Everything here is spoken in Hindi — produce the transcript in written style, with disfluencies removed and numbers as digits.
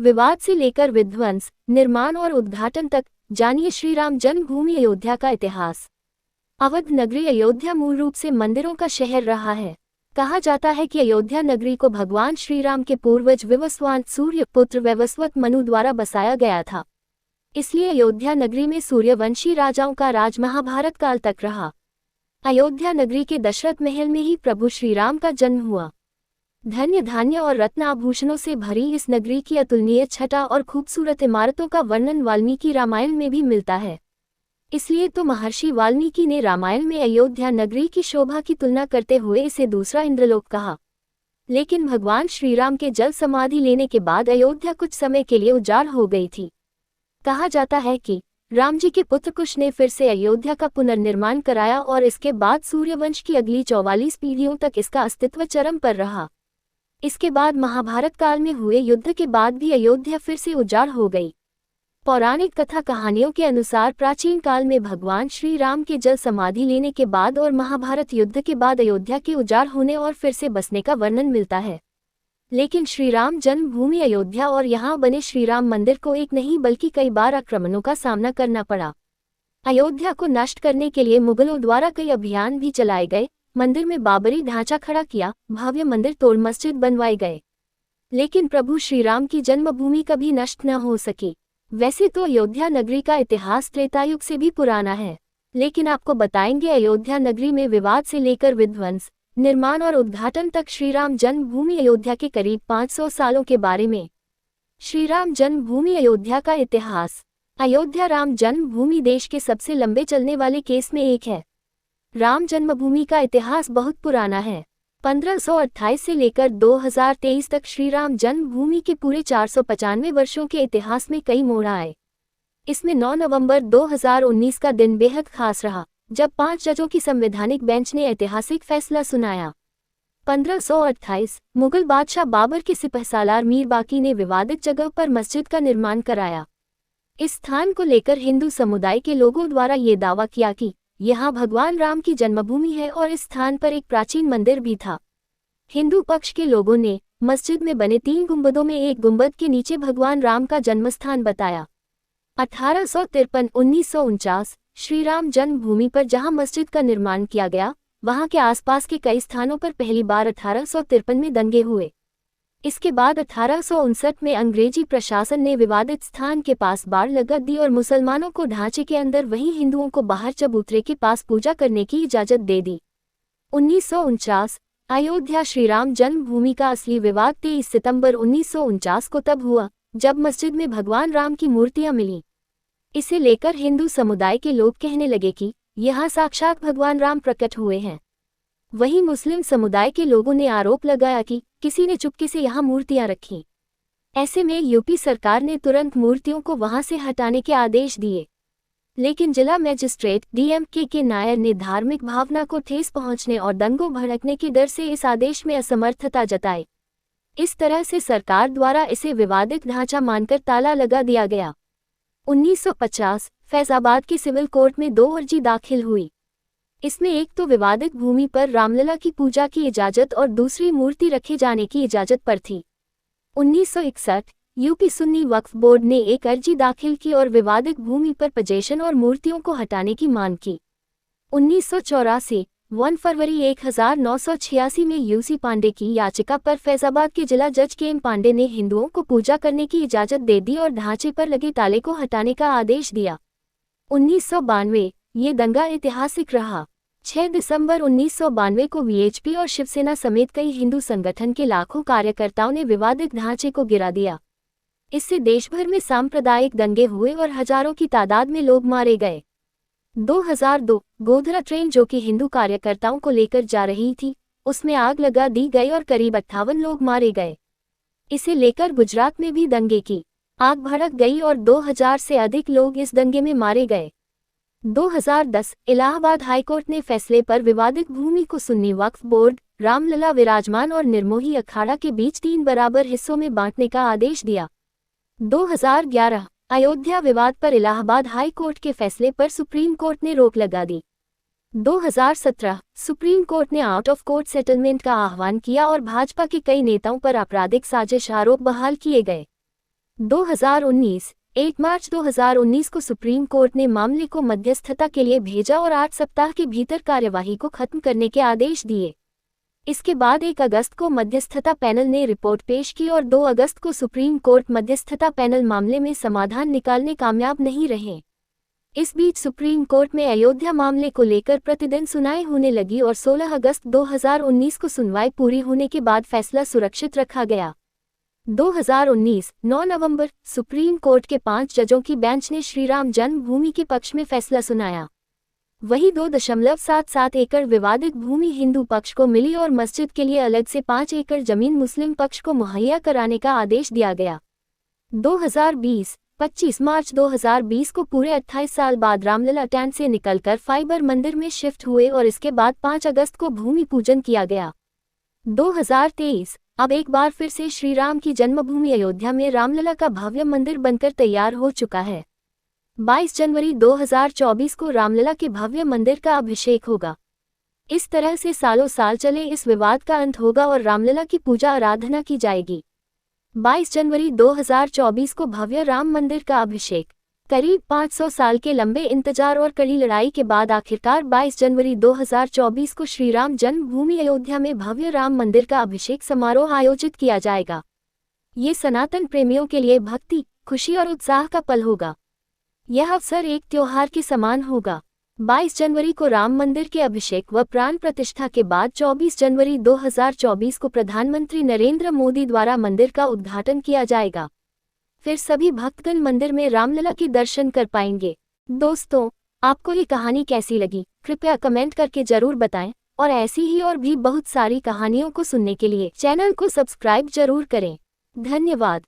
विवाद से लेकर विध्वंस, निर्माण और उद्घाटन तक, जानिए श्री राम जन्मभूमि अयोध्या का इतिहास। अवध नगरी अयोध्या मूल रूप से मंदिरों का शहर रहा है। कहा जाता है कि अयोध्या नगरी को भगवान श्री राम के पूर्वज विवस्वान सूर्य पुत्र वैवस्वत मनु द्वारा बसाया गया था। इसलिए अयोध्या नगरी में सूर्यवंशी राजाओं का राज महाभारत काल तक रहा। अयोध्या नगरी के दशरथ महल में ही प्रभु श्री राम का जन्म हुआ। धन्य धान्य और रत्न आभूषणों से भरी इस नगरी की अतुलनीय छटा और खूबसूरत इमारतों का वर्णन वाल्मीकि रामायण में भी मिलता है। इसलिए तो महर्षि वाल्मीकि ने रामायण में अयोध्या नगरी की शोभा की तुलना करते हुए इसे दूसरा इंद्रलोक कहा। लेकिन भगवान श्री राम के जल समाधि लेने के बाद अयोध्या कुछ समय के लिए उजाड़ हो गई थी। कहा जाता है कि राम जी के पुत्र कुश ने फिर से अयोध्या का पुनर्निर्माण कराया और इसके बाद सूर्यवंश की अगली 44 पीढ़ियों तक इसका अस्तित्व चरम पर रहा। इसके बाद महाभारत काल में हुए युद्ध के बाद भी अयोध्या फिर से उजाड़ हो गई। पौराणिक कथा कहानियों के अनुसार प्राचीन काल में भगवान श्री राम के जल समाधि लेने के बाद और महाभारत युद्ध के बाद अयोध्या के उजाड़ होने और फिर से बसने का वर्णन मिलता है। लेकिन श्री राम जन्मभूमि अयोध्या और यहाँ बने श्री राम मंदिर को एक नहीं बल्कि कई बार आक्रमणों का सामना करना पड़ा। अयोध्या को नष्ट करने के लिए मुगलों द्वारा कई अभियान भी चलाए गए। मंदिर में बाबरी ढांचा खड़ा किया, भव्य मंदिर तोड़ मस्जिद बनवाए गए। लेकिन प्रभु श्री राम की जन्मभूमि कभी नष्ट न हो सकी। वैसे तो अयोध्या नगरी का इतिहास त्रेतायुग से भी पुराना है, लेकिन आपको बताएंगे अयोध्या नगरी में विवाद से लेकर विध्वंस, निर्माण और उद्घाटन तक श्री राम जन्मभूमि अयोध्या के करीब 500 सालों के बारे में। श्री राम जन्मभूमि अयोध्या का इतिहास। अयोध्या राम जन्मभूमि देश के सबसे लंबे चलने वाले केस में एक है। राम जन्मभूमि का इतिहास बहुत पुराना है। 1528 से लेकर 2023 तक श्री राम जन्मभूमि के पूरे 495 वर्षों के इतिहास में कई मोड़ आए। इसमें 9 नवंबर 2019 का दिन बेहद खास रहा, जब 5 जजों की संवैधानिक बेंच ने ऐतिहासिक फैसला सुनाया। 1528 मुगल बादशाह बाबर के सिपहसालार मीर बाकी ने विवादित जगह पर मस्जिद का निर्माण कराया। इस स्थान को लेकर हिंदू समुदाय के लोगों द्वारा ये दावा किया कि यहाँ भगवान राम की जन्मभूमि है और इस स्थान पर एक प्राचीन मंदिर भी था। हिंदू पक्ष के लोगों ने मस्जिद में बने 3 गुंबदों में एक गुंबद के नीचे भगवान राम का जन्मस्थान बताया। 1853-1949 श्री राम जन्मभूमि पर जहां मस्जिद का निर्माण किया गया, वहां के आसपास के कई स्थानों पर पहली बार 1853 में दंगे हुए। इसके बाद 1859 में अंग्रेजी प्रशासन ने विवादित स्थान के पास बाड़ लगा दी और मुसलमानों को ढांचे के अंदर वहीं हिंदुओं को बाहर चबूतरे के पास पूजा करने की इजाजत दे दी। 1949 अयोध्या श्री राम जन्मभूमि का असली विवाद 23 सितंबर 1949 को तब हुआ जब मस्जिद में भगवान राम की मूर्तियां मिली। इसे लेकर हिंदू समुदाय के लोग कहने लगे कि यहाँ साक्षात भगवान राम प्रकट हुए हैं। वहीं मुस्लिम समुदाय के लोगों ने आरोप लगाया कि किसी ने चुपके से यहाँ मूर्तियां रखीं। ऐसे में यूपी सरकार ने तुरंत मूर्तियों को वहां से हटाने के आदेश दिए। लेकिन जिला मजिस्ट्रेट DMK के नायर ने धार्मिक भावना को ठेस पहुंचने और दंगों भड़कने के डर से इस आदेश में असमर्थता जताई। इस तरह से सरकार द्वारा इसे विवादित ढांचा मानकर ताला लगा दिया गया। 1950 फैजाबाद के सिविल कोर्ट में 2 अर्जी दाखिल हुई। इसमें एक तो विवादित भूमि पर रामलला की पूजा की इजाजत और दूसरी मूर्ति रखे जाने की इजाजत पर थी। 1961 यूपी सुन्नी वक्फ बोर्ड ने एक अर्जी दाखिल की और विवादित भूमि पर पोजीशन और मूर्तियों को हटाने की मांग की। 1984 1 फरवरी 1986 में UC पांडे की याचिका पर फैजाबाद के जिला जज KM पांडे ने हिंदुओं को पूजा करने की इजाजत दे दी और ढांचे पर लगे ताले को हटाने का आदेश दिया। 1992 ये दंगा ऐतिहासिक रहा। 6 दिसंबर 1992 को VHP और शिवसेना समेत कई हिंदू संगठन के लाखों कार्यकर्ताओं ने विवादित ढांचे को गिरा दिया। इससे देशभर में सांप्रदायिक दंगे हुए और हजारों की तादाद में लोग मारे गए। 2002 गोधरा ट्रेन जो कि हिंदू कार्यकर्ताओं को लेकर जा रही थी, उसमें आग लगा दी गई और करीब 58 लोग मारे गए। इसे लेकर गुजरात में भी दंगे की आग भड़क गई और 2000 से अधिक लोग इस दंगे में मारे गए। 2010 इलाहाबाद हाईकोर्ट ने फैसले पर विवादित भूमि को सुन्नी वक्फ बोर्ड, रामलला विराजमान और निर्मोही अखाड़ा के बीच 3 बराबर हिस्सों में बांटने का आदेश दिया। 2011 अयोध्या विवाद पर इलाहाबाद हाई कोर्ट के फैसले पर सुप्रीम कोर्ट ने रोक लगा दी। 2017 सुप्रीम कोर्ट ने आउट ऑफ कोर्ट सेटलमेंट का आह्वान किया और भाजपा के कई नेताओं पर आपराधिक साजिश आरोप बहाल किए गए। 2019 8 मार्च 2019 को सुप्रीम कोर्ट ने मामले को मध्यस्थता के लिए भेजा और 8 सप्ताह के भीतर कार्यवाही को खत्म करने के आदेश दिए। इसके बाद 1 अगस्त को मध्यस्थता पैनल ने रिपोर्ट पेश की और 2 अगस्त को सुप्रीम कोर्ट मध्यस्थता पैनल मामले में समाधान निकालने कामयाब नहीं रहे। इस बीच सुप्रीम कोर्ट में अयोध्या मामले को लेकर प्रतिदिन सुनवाई होने लगी और 16 अगस्त 2019 को सुनवाई पूरी होने के बाद फैसला सुरक्षित रखा गया। 2019 9 नवंबर सुप्रीम कोर्ट के 5 जजों की बेंच ने श्रीराम जन्मभूमि के पक्ष में फैसला सुनाया। वहीं 2.77 एकड़ विवादित भूमि हिंदू पक्ष को मिली और मस्जिद के लिए अलग से 5 एकड़ जमीन मुस्लिम पक्ष को मुहैया कराने का आदेश दिया गया। 2020 25 मार्च 2020 को पूरे 28 साल बाद रामलला टेंट से निकलकर फाइबर मंदिर में शिफ्ट हुए और इसके बाद 5 अगस्त को भूमि पूजन किया गया। 2023 अब एक बार फिर से श्रीराम की जन्मभूमि अयोध्या में रामलला का भव्य मंदिर बनकर तैयार हो चुका है। 22 जनवरी 2024 को रामलला के भव्य मंदिर का अभिषेक होगा। इस तरह से सालों साल चले इस विवाद का अंत होगा और रामलला की पूजा आराधना की जाएगी। 22 जनवरी 2024 को भव्य राम मंदिर का अभिषेक। करीब 500 साल के लंबे इंतजार और कड़ी लड़ाई के बाद आखिरकार 22 जनवरी 2024 को श्रीराम जन्मभूमि अयोध्या में भव्य राम मंदिर का अभिषेक समारोह आयोजित किया जाएगा। ये सनातन प्रेमियों के लिए भक्ति, खुशी और उत्साह का पल होगा। यह अवसर एक त्योहार के समान होगा। 22 जनवरी को राम मंदिर के अभिषेक व प्राण प्रतिष्ठा के बाद 24 जनवरी 2024 को प्रधानमंत्री नरेंद्र मोदी द्वारा मंदिर का उद्घाटन किया जाएगा। फिर सभी भक्तगण मंदिर में रामलला के दर्शन कर पाएंगे। दोस्तों, आपको ये कहानी कैसी लगी? कृपया कमेंट करके जरूर बताएं और ऐसी ही और भी बहुत सारी कहानियों को सुनने के लिए चैनल को सब्सक्राइब जरूर करें। धन्यवाद।